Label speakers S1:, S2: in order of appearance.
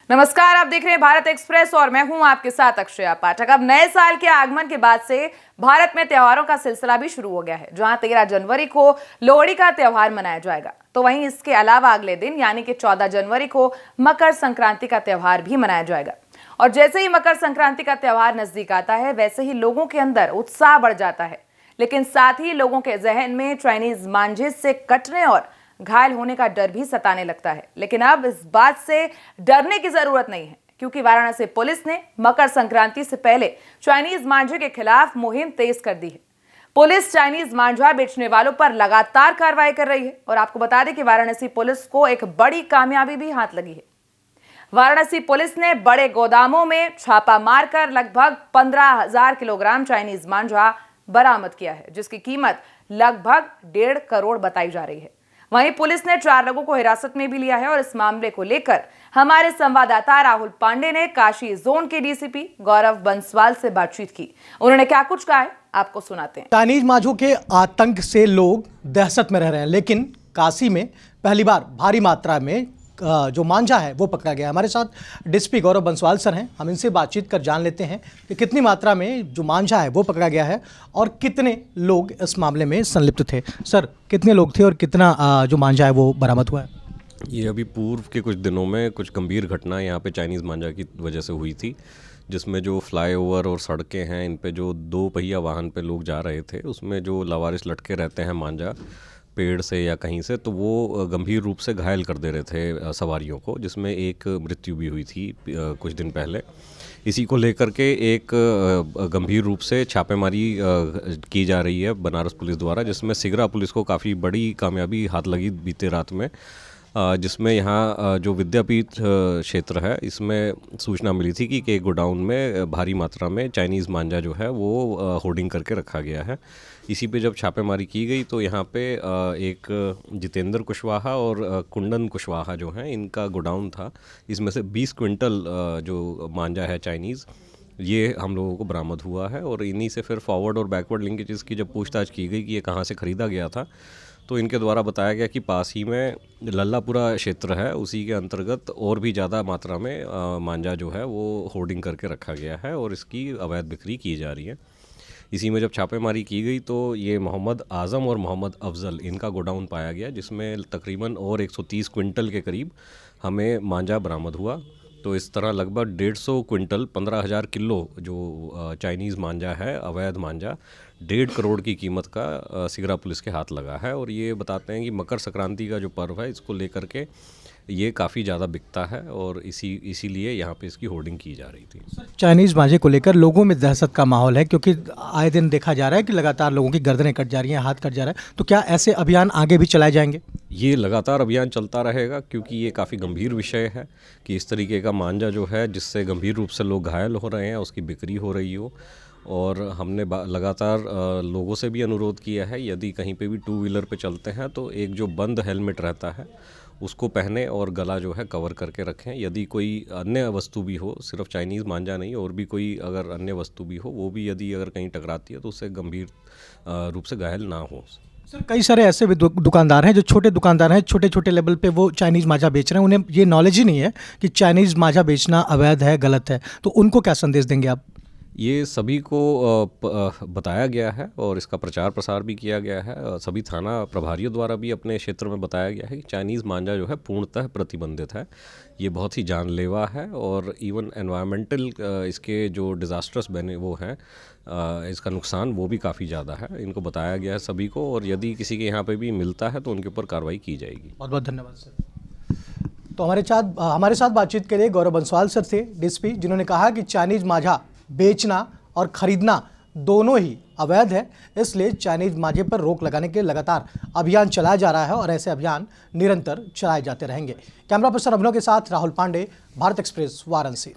S1: नमस्कार, आप देख रहे हैं भारत एक्सप्रेस और मैं हूं आपके साथ अक्षया पाठक। अब नए साल के आगमन के बाद से भारत में त्योहारों का सिलसिला भी शुरू हो गया है, जहां 13 जनवरी को लोहड़ी का त्योहार मनाया जाएगा, तो वहीं इसके अलावा अगले दिन यानी कि 14 जनवरी को मकर संक्रांति का त्योहार भी मनाया जाएगा। और जैसे ही मकर संक्रांति का त्योहार नजदीक आता है, वैसे ही लोगों के अंदर उत्साह बढ़ जाता है, लेकिन साथ ही लोगों के जहन में चाइनीज मांझे से कटने और घायल होने का डर भी सताने लगता है। लेकिन अब इस बात से डरने की जरूरत नहीं है, क्योंकि वाराणसी पुलिस ने मकर संक्रांति से पहले चाइनीज मांझे के खिलाफ मुहिम तेज कर दी है। पुलिस चाइनीज मांझा बेचने वालों पर लगातार कार्रवाई कर रही है और आपको बता दें कि वाराणसी पुलिस को एक बड़ी कामयाबी भी हाथ लगी है। वाराणसी पुलिस ने बड़े गोदामों में छापा मारकर लगभग 15,000 किलोग्राम चाइनीज मांझा बरामद किया है, जिसकी कीमत लगभग 1.5 करोड़ बताई जा रही है। वहीं पुलिस ने 4 लोगों को हिरासत में भी लिया है और इस मामले को लेकर हमारे संवाददाता राहुल पांडे ने काशी जोन के डीसीपी गौरव बंसवाल से बातचीत की। उन्होंने क्या कुछ कहा है, आपको सुनाते हैं।
S2: चाइनीज मांझों के आतंक से लोग दहशत में रह रहे हैं, लेकिन काशी में पहली बार भारी मात्रा में जो मांझा है वो पकड़ा गया। हमारे साथ डीसीपी गौरव बंसवाल सर हैं, हम इनसे बातचीत कर जान लेते हैं कि कितनी मात्रा में जो मांझा है वो पकड़ा गया है और कितने लोग इस मामले में संलिप्त थे। सर, कितने लोग थे और कितना जो मांझा है वो बरामद हुआ है?
S3: ये अभी पूर्व के कुछ दिनों में कुछ गंभीर घटना यहाँ पे चाइनीज़ मांझा की वजह से हुई थी, जिसमें जो फ्लाईओवर और सड़कें हैं इन पे जो 2 पहिया वाहन पे लोग जा रहे थे, उसमें जो लावारिस लटके रहते हैं मांझा पेड़ से या कहीं से, तो वो गंभीर रूप से घायल कर दे रहे थे सवारियों को, जिसमें एक मृत्यु भी हुई थी कुछ दिन पहले। इसी को लेकर के एक गंभीर रूप से छापेमारी की जा रही है बनारस पुलिस द्वारा, जिसमें सिगरा पुलिस को काफ़ी बड़ी कामयाबी हाथ लगी बीते रात में, जिसमें यहाँ जो विद्यापीठ क्षेत्र है इसमें सूचना मिली थी कि एक गोडाउन में भारी मात्रा में चाइनीज़ मांझा जो है वो होर्डिंग करके रखा गया है। इसी पे जब छापेमारी की गई तो यहाँ पे एक जितेंद्र कुशवाहा और कुंदन कुशवाहा जो हैं, इनका गोडाउन था। इसमें से 20 क्विंटल जो मांझा है चाइनीज़, ये हम लोगों को बरामद हुआ है। और इन्हीं से फिर फॉरवर्ड और बैकवर्ड लिंकेजेस की जब पूछताछ की गई कि ये कहाँ से ख़रीदा गया था, तो इनके द्वारा बताया गया कि पास ही में लल्लापुरा क्षेत्र है, उसी के अंतर्गत और भी ज़्यादा मात्रा में मांझा जो है वो होर्डिंग करके रखा गया है और इसकी अवैध बिक्री की जा रही है। इसी में जब छापेमारी की गई तो ये मोहम्मद आज़म और मोहम्मद अफजल, इनका गोडाउन पाया गया, जिसमें तकरीबन और 130 क्विंटल के करीब हमें मांझा बरामद हुआ। तो इस तरह लगभग 150 क्विंटल 15,000 किलो जो चाइनीज़ मांझा है, अवैध मांझा, 1.5 करोड़ की कीमत का सिगरा पुलिस के हाथ लगा है। और ये बताते हैं कि मकर संक्रांति का जो पर्व है, इसको लेकर के ये काफ़ी ज़्यादा बिकता है और इसीलिए यहाँ पे इसकी होर्डिंग की जा रही थी।
S2: चाइनीज़ मांझे को लेकर लोगों में दहशत का माहौल है, क्योंकि आए दिन देखा जा रहा है कि लगातार लोगों की गर्दनें कट जा रही हैं, हाथ कट जा रहा है, तो क्या ऐसे अभियान आगे भी चलाए जाएंगे?
S3: ये लगातार अभियान चलता रहेगा, क्योंकि ये काफ़ी गंभीर विषय है कि इस तरीके का मांझा जो है, जिससे गंभीर रूप से लोग घायल हो रहे हैं, उसकी बिक्री हो रही हो। और हमने लगातार लोगों से भी अनुरोध किया है, यदि कहीं पे भी 2 व्हीलर पे चलते हैं तो एक जो बंद हेलमेट रहता है उसको पहने और गला जो है कवर करके रखें। यदि कोई अन्य वस्तु भी हो, सिर्फ चाइनीज़ मांझा नहीं, और भी कोई अगर अन्य वस्तु भी हो, वो भी यदि अगर कहीं टकराती है तो उससे गंभीर रूप से घायल ना हो।
S2: सर, कई सारे ऐसे भी दुकानदार हैं जो छोटे दुकानदार हैं, छोटे छोटे लेवल पे वो चाइनीज़ मांझा बेच रहे हैं, उन्हें ये नॉलेज ही नहीं है कि चाइनीज़ मांझा बेचना अवैध है, गलत है, तो उनको क्या संदेश देंगे आप?
S3: ये सभी को बताया गया है और इसका प्रचार प्रसार भी किया गया है। सभी थाना प्रभारियों द्वारा भी अपने क्षेत्र में बताया गया है कि चाइनीज़ मांझा जो है पूर्णतः प्रतिबंधित है। ये बहुत ही जानलेवा है और इवन एनवायरमेंटल इसके जो डिज़ास्टर्स बने वो हैं, इसका नुकसान वो भी काफ़ी ज़्यादा है। इनको बताया गया है सभी को, और यदि किसी के यहाँ पे भी मिलता है तो उनके ऊपर कार्रवाई की जाएगी।
S2: बहुत बहुत धन्यवाद सर। तो हमारे साथ बातचीत के लिए गौरव बंसवाल सर थे, डीसीपी, जिन्होंने कहा कि चाइनीज़ मांझा बेचना और ख़रीदना दोनों ही अवैध है, इसलिए चाइनीज़ मांझे पर रोक लगाने के लिए लगातार अभियान चलाया जा रहा है और ऐसे अभियान निरंतर चलाए जाते रहेंगे। कैमरा पर्सन अभिनव के साथ राहुल पांडे, भारत एक्सप्रेस, वाराणसी।